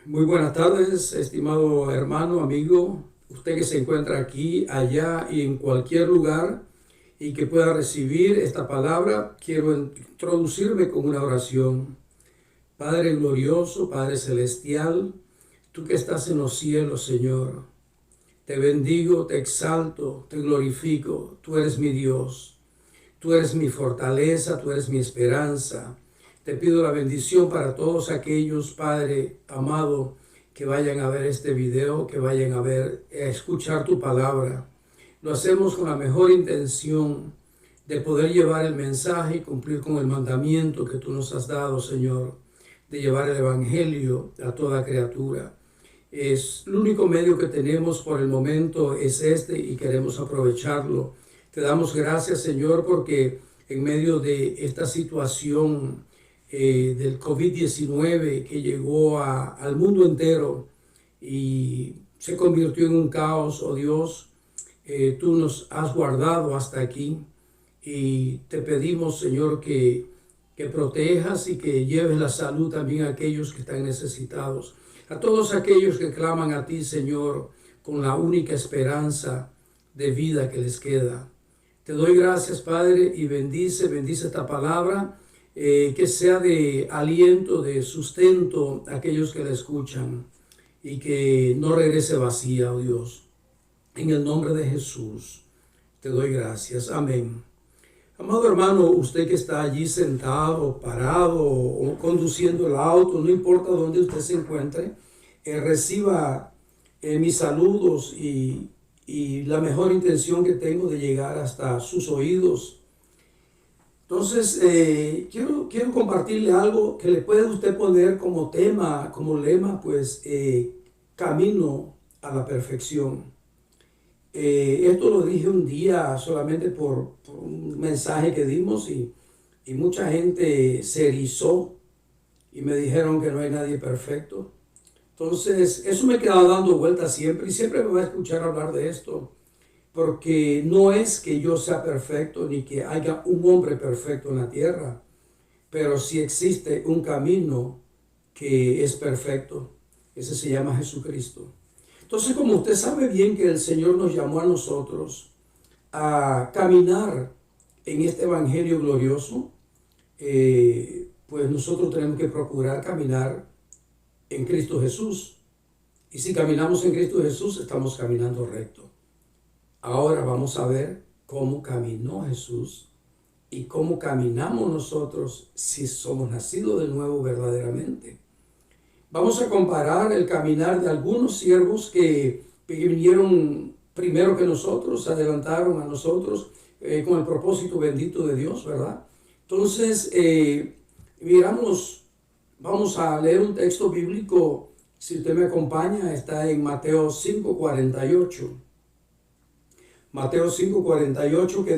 Muy buenas tardes, estimado hermano, amigo, usted que se encuentra aquí, allá y en cualquier lugar y que pueda recibir esta palabra. Quiero introducirme con una oración. Padre glorioso, Padre celestial, tú que estás en los cielos, Señor, te bendigo, te exalto, te glorifico. Tú eres mi Dios, tú eres mi fortaleza, tú eres mi esperanza. Te pido la bendición para todos aquellos, Padre amado, que vayan a ver este video, que vayan a escuchar tu palabra. Lo hacemos con la mejor intención de poder llevar el mensaje y cumplir con el mandamiento que tú nos has dado, Señor, de llevar el evangelio a toda criatura. Es el único medio que tenemos por el momento es este y queremos aprovecharlo. Te damos gracias, Señor, porque en medio de esta situación del COVID-19 que llegó al mundo entero y se convirtió en un caos, oh Dios, tú nos has guardado hasta aquí y te pedimos, Señor, que protejas y que lleves la salud también a aquellos que están necesitados. A todos aquellos que claman a ti, Señor, con la única esperanza de vida que les queda. Te doy gracias, Padre, y bendice esta palabra, que sea de aliento, de sustento a aquellos que la escuchan y que no regrese vacía, oh Dios. En el nombre de Jesús, te doy gracias. Amén. Amado hermano, usted que está allí sentado, parado o conduciendo el auto, no importa dónde usted se encuentre, reciba mis saludos y la mejor intención que tengo de llegar hasta sus oídos. Entonces, quiero compartirle algo que le puede usted poner como tema, como lema, pues, camino a la perfección. Esto lo dije un día solamente por un mensaje que dimos y mucha gente se erizó y me dijeron que no hay nadie perfecto. Entonces, eso me quedaba dando vueltas siempre y siempre me va a escuchar hablar de esto, porque no es que yo sea perfecto ni que haya un hombre perfecto en la tierra, pero sí existe un camino que es perfecto. Ese se llama Jesucristo. Entonces, como usted sabe bien que el Señor nos llamó a nosotros a caminar en este evangelio glorioso, pues nosotros tenemos que procurar caminar en Cristo Jesús. Y si caminamos en Cristo Jesús, estamos caminando recto. Ahora vamos a ver cómo caminó Jesús y cómo caminamos nosotros si somos nacidos de nuevo verdaderamente. Vamos a comparar el caminar de algunos siervos que vinieron primero que nosotros, se adelantaron a nosotros con el propósito bendito de Dios, ¿verdad? Entonces, vamos a leer un texto bíblico, si usted me acompaña, está en Mateo 5:48. Mateo 5:48 que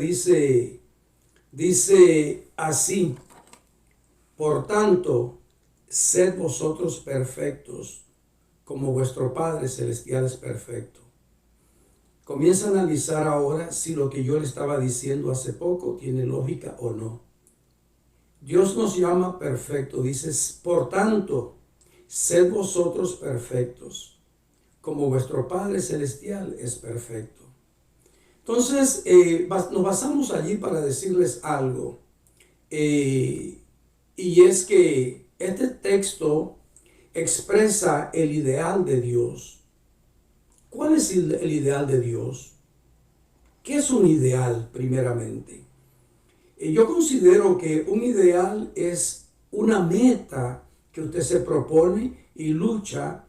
dice así: por tanto, sed vosotros perfectos, como vuestro Padre Celestial es perfecto. Comienza a analizar ahora si lo que yo le estaba diciendo hace poco tiene lógica o no. Dios nos llama perfecto, dice, por tanto, sed vosotros perfectos, como vuestro Padre Celestial es perfecto. Entonces, nos basamos allí para decirles algo. Y es que este texto expresa el ideal de Dios. ¿Cuál es el ideal de Dios? ¿Qué es un ideal, primeramente? Yo considero que un ideal es una meta que usted se propone y lucha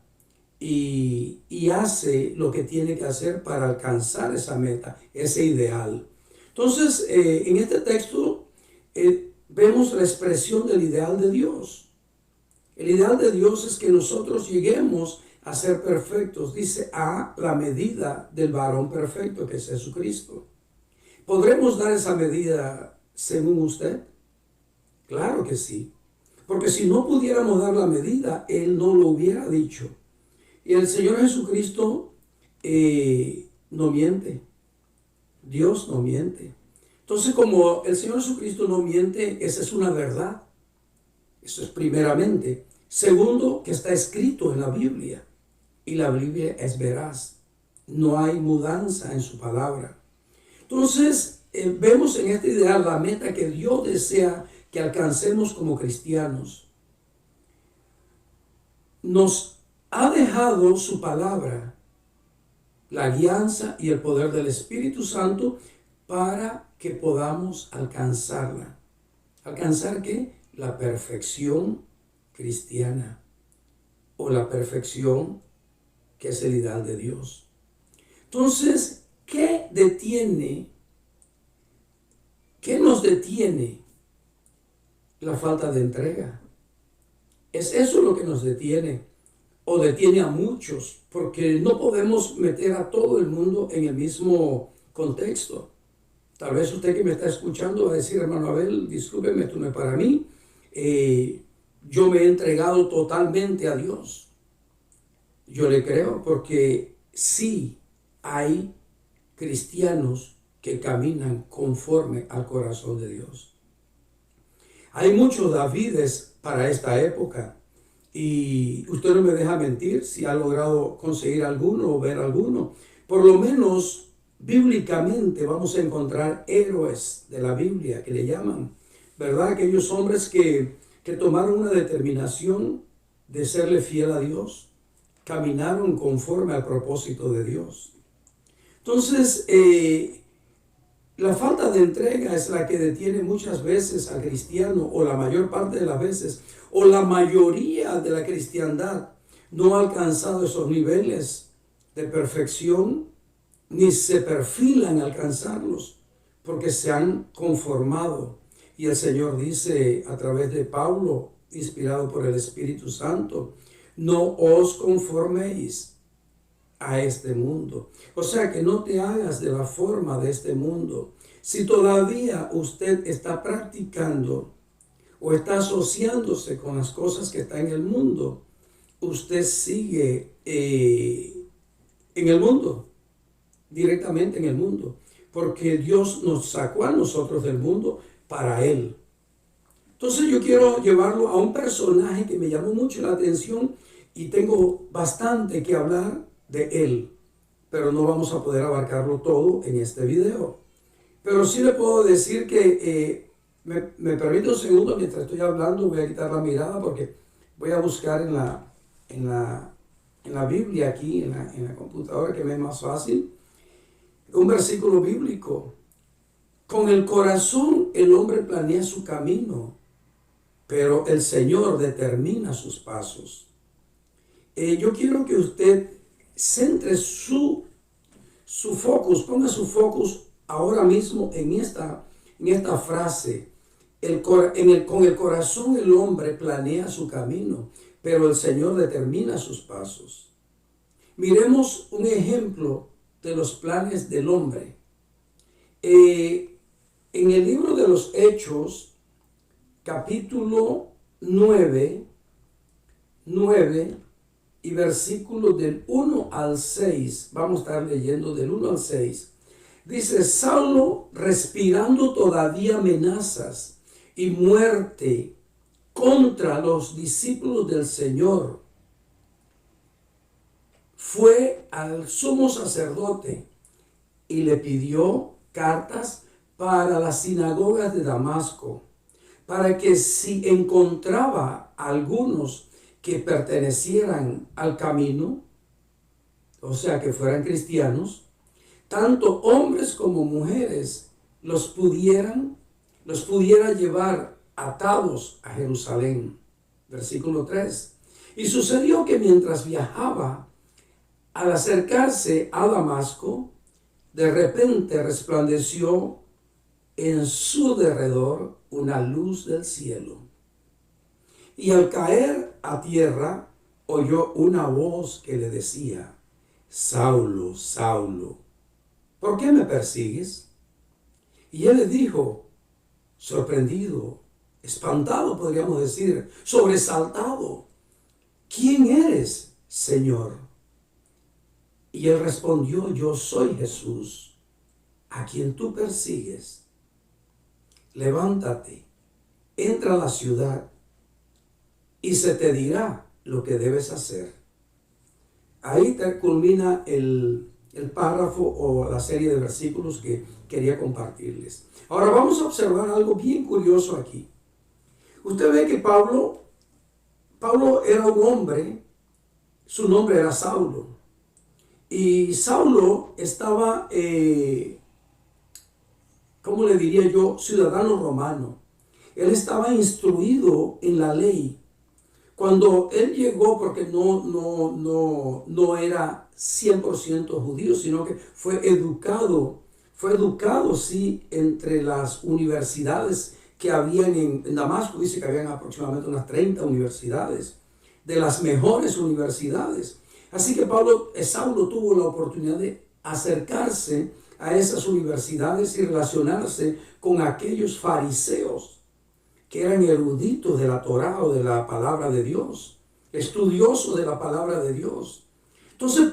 y hace lo que tiene que hacer para alcanzar esa meta, ese ideal. Entonces, en este texto vemos la expresión del ideal de Dios. El ideal de Dios es que nosotros lleguemos a ser perfectos, dice, a la medida del varón perfecto que es Jesucristo. ¿Podremos dar esa medida según usted? Claro que sí. Porque si no pudiéramos dar la medida, Él no lo hubiera dicho. Y el Señor Jesucristo no miente. Dios no miente. Entonces, como el Señor Jesucristo no miente, esa es una verdad. Eso es primeramente. Segundo, que está escrito en la Biblia. Y la Biblia es veraz. No hay mudanza en su palabra. Entonces, vemos en esta idea la meta que Dios desea que alcancemos como cristianos. Nos ha dejado su palabra, la guianza y el poder del Espíritu Santo para que podamos alcanzarla. ¿Alcanzar qué? La perfección cristiana o la perfección que es el ideal de Dios. Entonces, ¿qué nos detiene? La falta de entrega. Es eso lo que nos detiene o detiene a muchos, porque no podemos meter a todo el mundo en el mismo contexto. Tal vez usted que me está escuchando va a decir, hermano Abel, discúlpeme, esto no es para mí. Yo me he entregado totalmente a Dios. Yo le creo porque sí hay cristianos que caminan conforme al corazón de Dios. Hay muchos Davides para esta época y usted no me deja mentir si ha logrado conseguir alguno o ver alguno. Por lo menos bíblicamente vamos a encontrar héroes de la Biblia que le llaman, ¿verdad? Aquellos hombres que tomaron una determinación de serle fiel a Dios, caminaron conforme al propósito de Dios. Entonces, la falta de entrega es la que detiene muchas veces al cristiano, o la mayor parte de las veces, o la mayoría de la cristiandad no ha alcanzado esos niveles de perfección, ni se perfilan a alcanzarlos, porque se han conformado. Y el Señor dice a través de Pablo, inspirado por el Espíritu Santo, no os conforméis a este mundo. O sea, que no te hagas de la forma de este mundo. Si todavía usted está practicando o está asociándose con las cosas que están en el mundo, usted sigue en el mundo, directamente en el mundo, porque Dios nos sacó a nosotros del mundo para Él. Entonces yo quiero llevarlo a un personaje que me llamó mucho la atención y tengo bastante que hablar de él, pero no vamos a poder abarcarlo todo en este video. Pero sí le puedo decir que me permite un segundo mientras estoy hablando, voy a quitar la mirada porque voy a buscar en la Biblia aquí, en la computadora, que me es más fácil, un versículo bíblico. Con el corazón el hombre planea su camino, pero el Señor determina sus pasos. Yo quiero que usted centre su focus, ponga su focus ahora mismo en esta frase. Con el corazón el hombre planea su camino, pero el Señor determina sus pasos. Miremos un ejemplo de los planes del hombre. En el libro de los Hechos, capítulo 9 y versículos del 1 al 6, vamos a estar leyendo del 1 al 6, dice: Saulo, respirando todavía amenazas y muerte contra los discípulos del Señor, fue al sumo sacerdote y le pidió cartas para las sinagogas de Damasco, para que si encontraba algunos que pertenecieran al camino, o sea, que fueran cristianos, tanto hombres como mujeres, los pudiera llevar atados a Jerusalén. Versículo 3. Y sucedió que mientras viajaba, al acercarse a Damasco, de repente resplandeció en su derredor una luz del cielo. Y al caer a tierra, oyó una voz que le decía: Saulo, Saulo, ¿por qué me persigues? Y él le dijo, sorprendido, espantado, podríamos decir, sobresaltado: ¿quién eres, Señor? Y él respondió: yo soy Jesús, a quien tú persigues. Levántate, entra a la ciudad, y se te dirá lo que debes hacer. Ahí culmina el párrafo o la serie de versículos que quería compartirles. Ahora vamos a observar algo bien curioso aquí. Usted ve que Pablo era un hombre, su nombre era Saulo. Y Saulo estaba, ¿cómo le diría yo? Ciudadano romano. Él estaba instruido en la ley. Cuando él llegó, porque no era 100% judío, sino que fue educado, sí, entre las universidades que habían en Damasco. Dice que habían aproximadamente unas 30 universidades, de las mejores universidades. Así que Saulo tuvo la oportunidad de acercarse a esas universidades y relacionarse con aquellos fariseos que eran eruditos de la Torá o de la palabra de Dios, estudiosos de la palabra de Dios. Entonces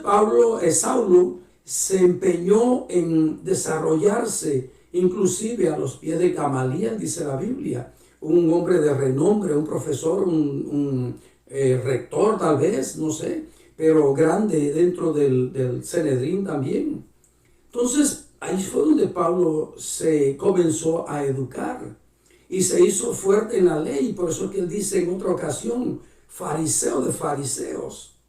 Saulo se empeñó en desarrollarse, inclusive a los pies de Gamaliel, dice la Biblia, un hombre de renombre, un profesor, un rector tal vez, no sé, pero grande dentro del Sanedrín también. Entonces ahí fue donde Pablo se comenzó a educar y se hizo fuerte en la ley. Por eso que él dice en otra ocasión, fariseo de fariseos.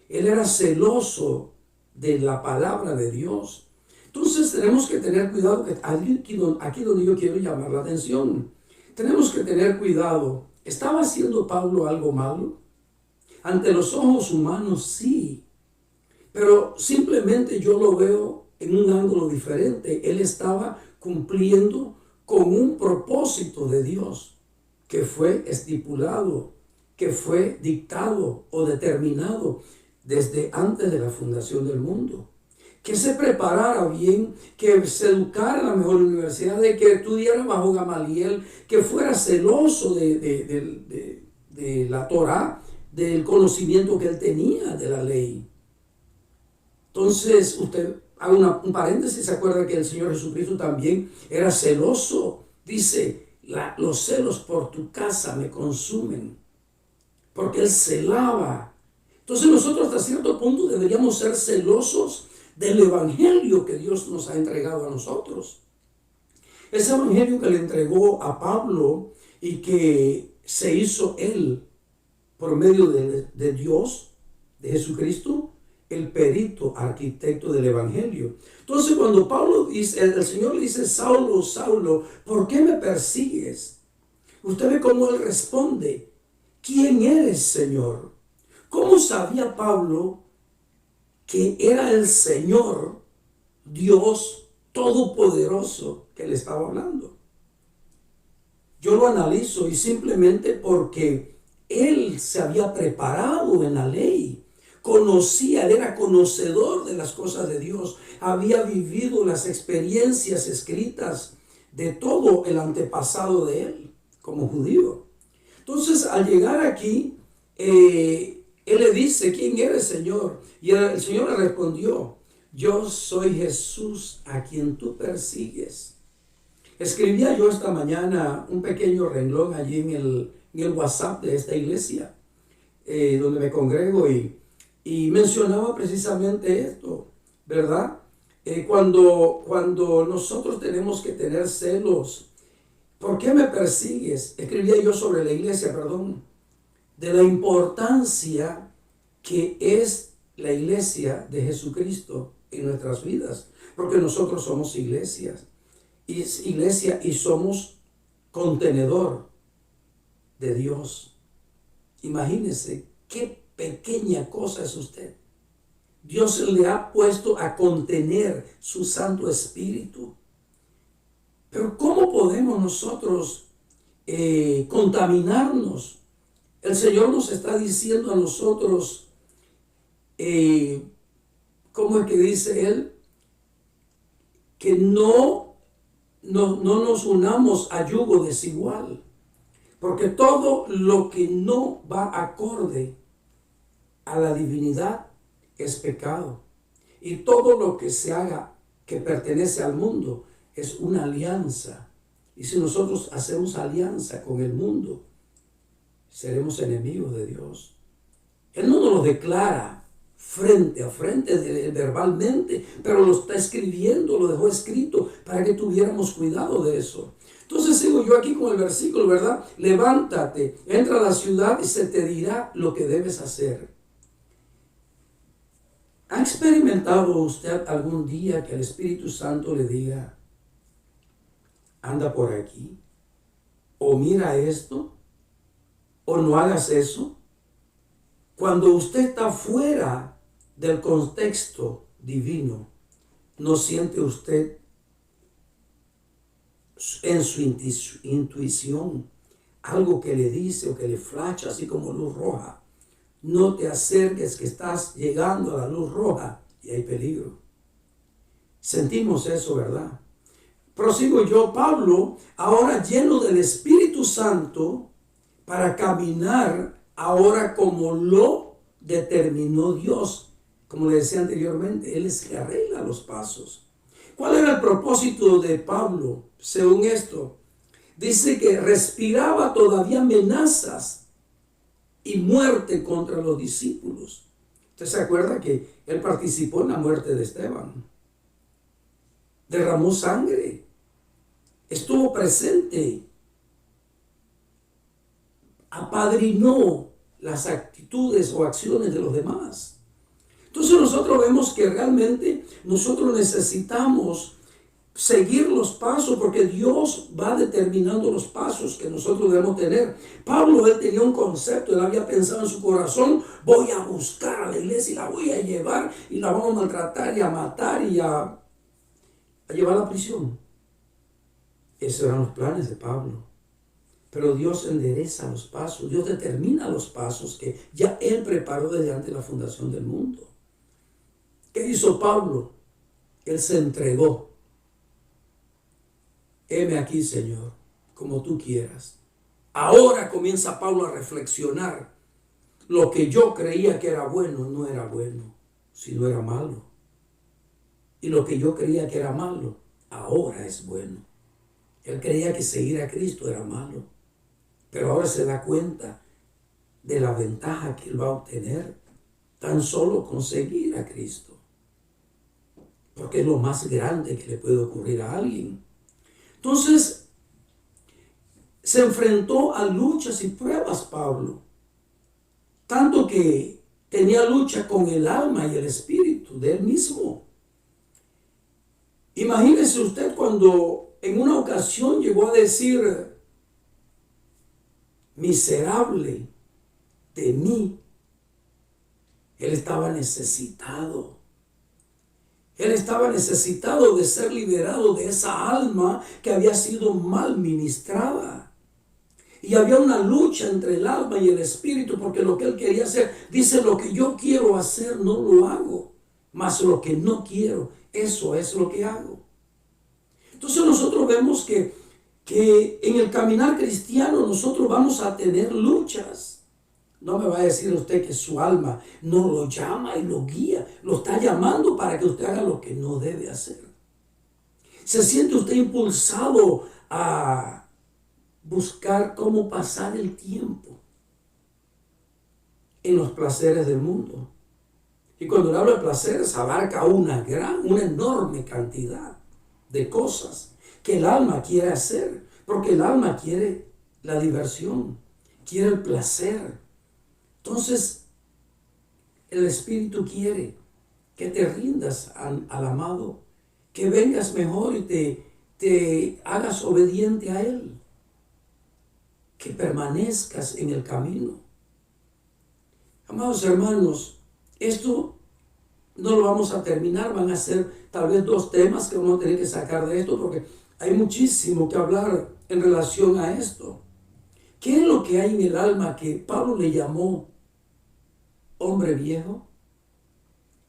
Él era celoso de la palabra de Dios. Entonces tenemos que tener cuidado, que aquí donde yo quiero llamar la atención. Tenemos que tener cuidado. ¿Estaba haciendo Pablo algo malo? Ante los ojos humanos sí, pero simplemente yo lo veo en un ángulo diferente. Él estaba cumpliendo con un propósito de Dios que fue estipulado, que fue dictado o determinado desde antes de la fundación del mundo. Que se preparara bien, que se educara en la mejor universidad, de que estudiara bajo Gamaliel, que fuera celoso de la Torá, del conocimiento que él tenía de la ley. Entonces, usted haga un paréntesis, se acuerda que el Señor Jesucristo también era celoso. Dice, los celos por tu casa me consumen, porque él celaba. Entonces nosotros hasta cierto punto deberíamos ser celosos del evangelio que Dios nos ha entregado a nosotros. Ese evangelio que le entregó a Pablo y que se hizo él por medio de Dios, de Jesucristo, el perito, arquitecto del evangelio. Entonces cuando Pablo dice, el Señor le dice, Saulo, Saulo, ¿por qué me persigues? Usted ve cómo él responde, ¿quién eres, Señor? ¿Cómo sabía Pablo que era el Señor, Dios Todopoderoso, que le estaba hablando? Yo lo analizo y simplemente porque él se había preparado en la ley. Conocía, él era conocedor de las cosas de Dios, había vivido las experiencias escritas de todo el antepasado de él como judío. Entonces, al llegar aquí, él le dice, ¿quién eres, Señor? Y el Señor le respondió, yo soy Jesús a quien tú persigues. Escribía yo esta mañana un pequeño renglón allí en el WhatsApp de esta iglesia, donde me congrego, y mencionaba precisamente esto, ¿verdad? Cuando nosotros tenemos que tener celos. ¿Por qué me persigues? Escribía yo sobre la iglesia, de la importancia que es la iglesia de Jesucristo en nuestras vidas, porque nosotros somos iglesia y somos contenedor de Dios. Imagínense qué pequeña cosa es usted. Dios le ha puesto a contener su Santo Espíritu. Pero ¿cómo podemos nosotros contaminarnos? El Señor nos está diciendo a nosotros, ¿cómo es que dice Él? Que no nos unamos a yugo desigual. Porque todo lo que no va acorde a la divinidad es pecado. Y todo lo que se haga que pertenece al mundo es una alianza. Y si nosotros hacemos alianza con el mundo, seremos enemigos de Dios. Él no nos lo declara frente a frente, verbalmente, pero lo está escribiendo, lo dejó escrito para que tuviéramos cuidado de eso. Entonces sigo yo aquí con el versículo, ¿verdad? Levántate, entra a la ciudad y se te dirá lo que debes hacer. ¿Ha experimentado usted algún día que el Espíritu Santo le diga, anda por aquí, o mira esto, o no hagas eso? Cuando usted está fuera del contexto divino, ¿no siente usted en su intuición algo que le dice o que le flasha así como luz roja? No te acerques, que estás llegando a la luz roja y hay peligro. Sentimos eso, ¿verdad? Prosigo yo, Pablo, ahora lleno del Espíritu Santo, para caminar ahora como lo determinó Dios. Como le decía anteriormente, Él es el que arregla los pasos. ¿Cuál era el propósito de Pablo? Según esto, dice que respiraba todavía amenazas y muerte contra los discípulos. ¿Usted se acuerda que él participó en la muerte de Esteban? Derramó sangre, estuvo presente, apadrinó las actitudes o acciones de los demás. Entonces nosotros vemos que realmente nosotros necesitamos seguir los pasos, porque Dios va determinando los pasos que nosotros debemos tener. Pablo, él tenía un concepto, él había pensado en su corazón, voy a buscar a la iglesia y la voy a llevar y la vamos a maltratar y a matar y a llevar a la prisión. Esos eran los planes de Pablo. Pero Dios endereza los pasos, Dios determina los pasos que ya Él preparó desde antes de la fundación del mundo. ¿Qué hizo Pablo? Él se entregó. Heme aquí, Señor, como tú quieras. Ahora comienza Pablo a reflexionar. Lo que yo creía que era bueno no era bueno, sino era malo. Y lo que yo creía que era malo, ahora es bueno. Él creía que seguir a Cristo era malo, pero ahora se da cuenta de la ventaja que él va a obtener tan solo con seguir a Cristo. Porque es lo más grande que le puede ocurrir a alguien. Entonces, se enfrentó a luchas y pruebas Pablo. Tanto que tenía lucha con el alma y el espíritu de él mismo. Imagínese usted cuando en una ocasión llegó a decir, miserable de mí. Él estaba necesitado. Él estaba necesitado de ser liberado de esa alma que había sido mal ministrada. Y había una lucha entre el alma y el espíritu, porque lo que él quería hacer, dice, lo que yo quiero hacer no lo hago, mas lo que no quiero, eso es lo que hago. Entonces nosotros vemos que en el caminar cristiano nosotros vamos a tener luchas. No me va a decir usted que su alma no lo llama y lo guía, lo está llamando para que usted haga lo que no debe hacer. ¿Se siente usted impulsado a buscar cómo pasar el tiempo en los placeres del mundo? Y cuando le hablo de placeres, abarca una enorme cantidad de cosas que el alma quiere hacer, porque el alma quiere la diversión, quiere el placer. Entonces, el Espíritu quiere que te rindas al amado, que vengas mejor y te hagas obediente a Él, que permanezcas en el camino. Amados hermanos, esto no lo vamos a terminar, van a ser tal vez 2 temas que vamos a tener que sacar de esto, porque hay muchísimo que hablar en relación a esto. ¿Qué es lo que hay en el alma que Pablo le llamó hombre viejo?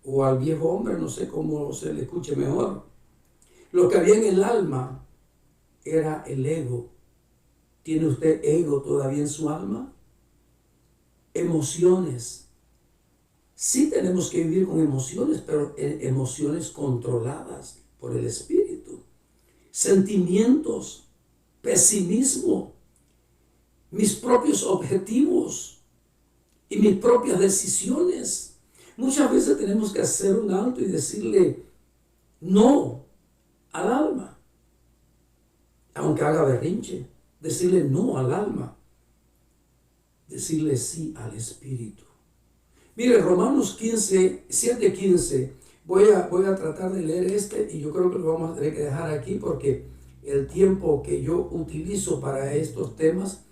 O al viejo hombre, no sé cómo se le escuche mejor. Lo que había en el alma era el ego. ¿Tiene usted ego todavía en su alma? Emociones. Sí tenemos que vivir con emociones, pero emociones controladas por el Espíritu. Sentimientos, pesimismo. mis propios objetivos y mis propias decisiones. Muchas veces tenemos que hacer un alto y decirle no al alma, aunque haga berrinche. Decirle no al alma, decirle sí al espíritu. Mire, Romanos 15, 7:15, voy a tratar de leer y yo creo que lo vamos a tener que dejar aquí porque el tiempo que yo utilizo para estos temas,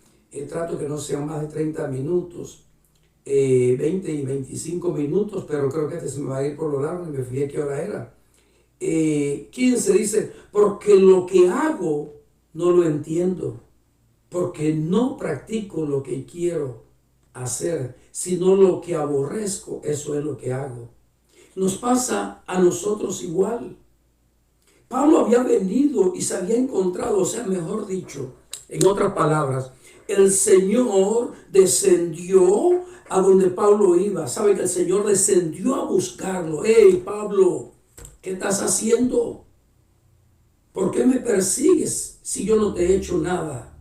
trato que no sean más de 30 minutos, 20 y 25 minutos, pero creo que se me va a ir por lo largo y me fijé qué hora era. 15 dice, porque lo que hago no lo entiendo, porque no practico lo que quiero hacer, sino lo que aborrezco, eso es lo que hago. Nos pasa a nosotros igual. Pablo había venido y se había encontrado, o sea, mejor dicho, en otras palabras, el Señor descendió a donde Pablo iba. ¿Sabe que el Señor descendió a buscarlo? Hey, Pablo, ¿qué estás haciendo? ¿Por qué me persigues si yo no te he hecho nada?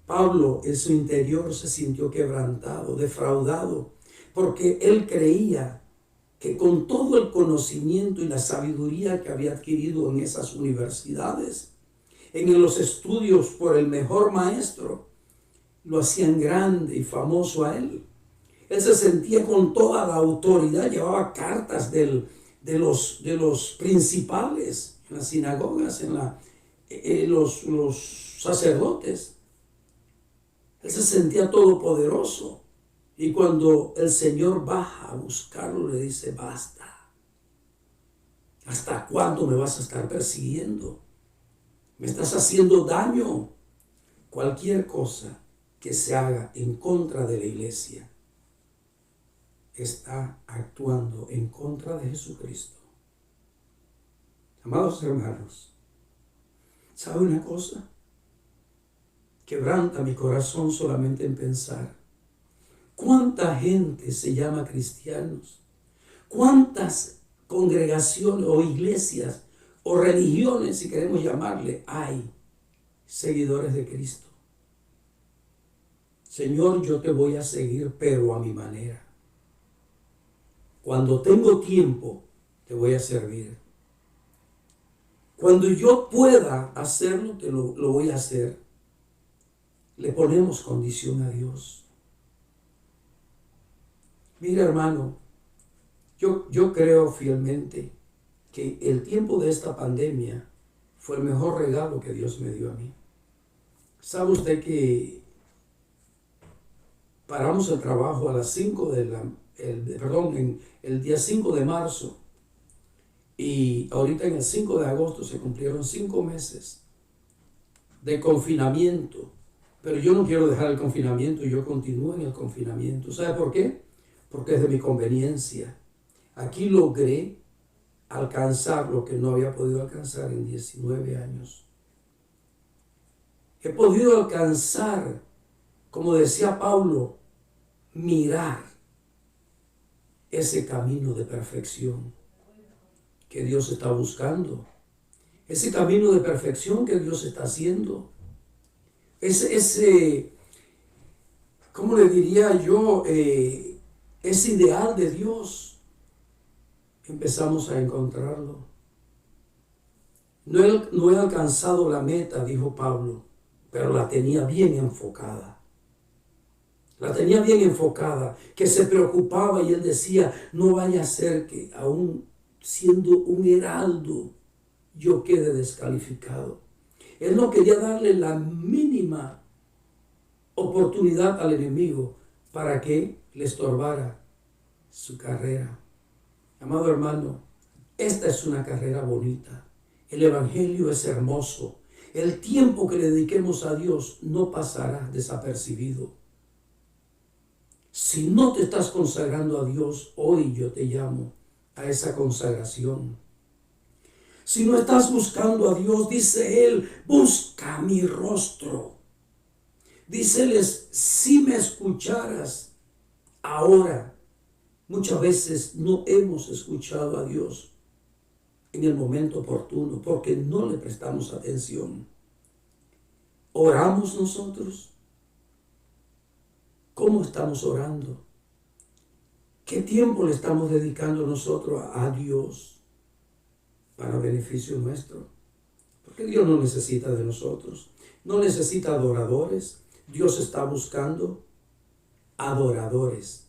Pablo en su interior se sintió quebrantado, defraudado, porque él creía que con todo el conocimiento y la sabiduría que había adquirido en esas universidades, en los estudios por el mejor maestro, lo hacían grande y famoso a él. Él se sentía con toda la autoridad, llevaba cartas de los principales en las sinagogas, los sacerdotes. Él se sentía todopoderoso. Y cuando el Señor baja a buscarlo, le dice, basta. ¿Hasta cuándo me vas a estar persiguiendo? Me estás haciendo daño. Cualquier cosa que se haga en contra de la iglesia está actuando en contra de Jesucristo. Amados hermanos, ¿sabe una cosa? Quebranta mi corazón solamente en pensar. ¿Cuánta gente se llama cristianos? ¿Cuántas congregaciones o iglesias o religiones, si queremos llamarle, hay seguidores de Cristo? Señor, yo te voy a seguir, pero a mi manera. Cuando tengo tiempo, te voy a servir. Cuando yo pueda hacerlo, lo voy a hacer. Le ponemos condición a Dios. Mira, hermano, yo creo fielmente que el tiempo de esta pandemia fue el mejor regalo que Dios me dio a mí. ¿Sabe usted que paramos el trabajo a las 5 en el día 5 de marzo y ahorita en el 5 de agosto se cumplieron 5 meses de confinamiento? Pero yo no quiero dejar el confinamiento, yo continúo en el confinamiento. ¿Sabe por qué? Porque es de mi conveniencia. Aquí logré alcanzar lo que no había podido alcanzar en 19 años. He podido alcanzar, como decía Pablo, mirar ese camino de perfección que Dios está buscando. Ese camino de perfección que Dios está haciendo. ¿Cómo le diría yo? Ese ideal de Dios, empezamos a encontrarlo. No he alcanzado la meta, dijo Pablo, pero la tenía bien enfocada. La tenía bien enfocada, que se preocupaba y él decía, no vaya a ser que aún siendo un heraldo yo quede descalificado. Él no quería darle la mínima oportunidad al enemigo para que le estorbara su carrera. Amado hermano, esta es una carrera bonita. El evangelio es hermoso. El tiempo que le dediquemos a Dios no pasará desapercibido. Si no te estás consagrando a Dios, hoy yo te llamo a esa consagración. Si no estás buscando a Dios, dice Él, busca mi rostro. Díceles, si me escucharas ahora. Muchas veces no hemos escuchado a Dios en el momento oportuno porque no le prestamos atención. Oramos nosotros, ¿Cómo estamos orando? ¿Qué tiempo le estamos dedicando nosotros a Dios para beneficio nuestro? Porque Dios no necesita de nosotros, no necesita adoradores. Dios está buscando adoradores.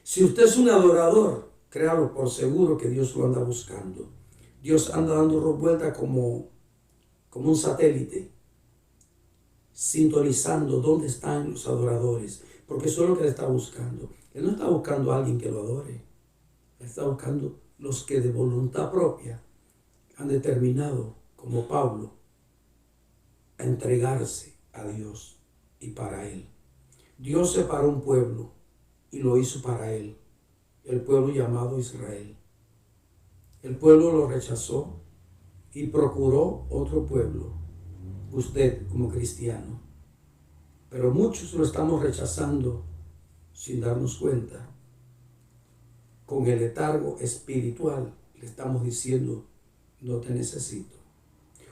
Si usted es un adorador, créalo por seguro que Dios lo anda buscando. Dios anda dando vuelta como un satélite, sintonizando dónde están los adoradores, porque eso es lo que Él está buscando. Él no está buscando a alguien que lo adore, Él está buscando los que de voluntad propia han determinado, como Pablo, a entregarse a Dios y para Él. Dios separó un pueblo y lo hizo para Él, el pueblo llamado Israel. El pueblo lo rechazó y procuró otro pueblo, usted como cristiano. Pero muchos lo estamos rechazando sin darnos cuenta. Con el letargo espiritual le estamos diciendo, no te necesito.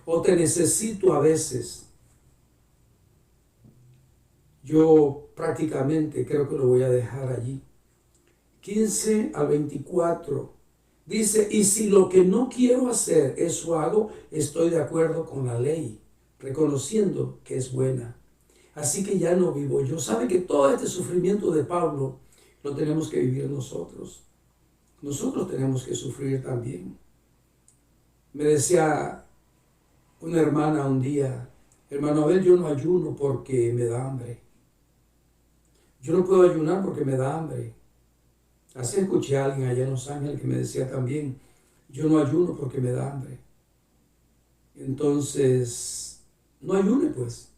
O te necesito a veces. Yo prácticamente creo que lo voy a dejar allí. 15 al 24 dice, y si lo que no quiero hacer, eso hago, estoy de acuerdo con la ley, reconociendo que es buena. Así que ya no vivo yo. ¿Sabe que todo este sufrimiento de Pablo lo tenemos que vivir nosotros? Nosotros tenemos que sufrir también. Me decía una hermana un día, hermano Abel, yo no ayuno porque me da hambre. Yo no puedo ayunar porque me da hambre. Así escuché a alguien allá en Los Ángeles que me decía también, yo no ayuno porque me da hambre. Entonces, no ayune pues.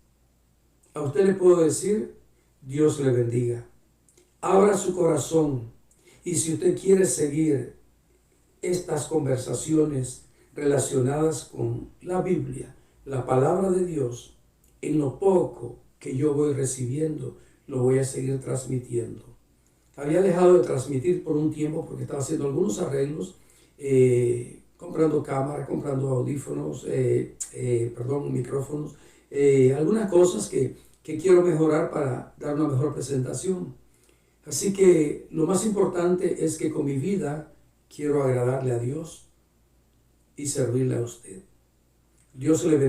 A usted le puedo decir, Dios le bendiga. Abra su corazón y si usted quiere seguir estas conversaciones relacionadas con la Biblia, la palabra de Dios, en lo poco que yo voy recibiendo, lo voy a seguir transmitiendo. Había dejado de transmitir por un tiempo porque estaba haciendo algunos arreglos, comprando cámara, comprando audífonos, micrófonos, algunas cosas que quiero mejorar para dar una mejor presentación. Así que lo más importante es que con mi vida quiero agradarle a Dios y servirle a usted. Dios le bendiga.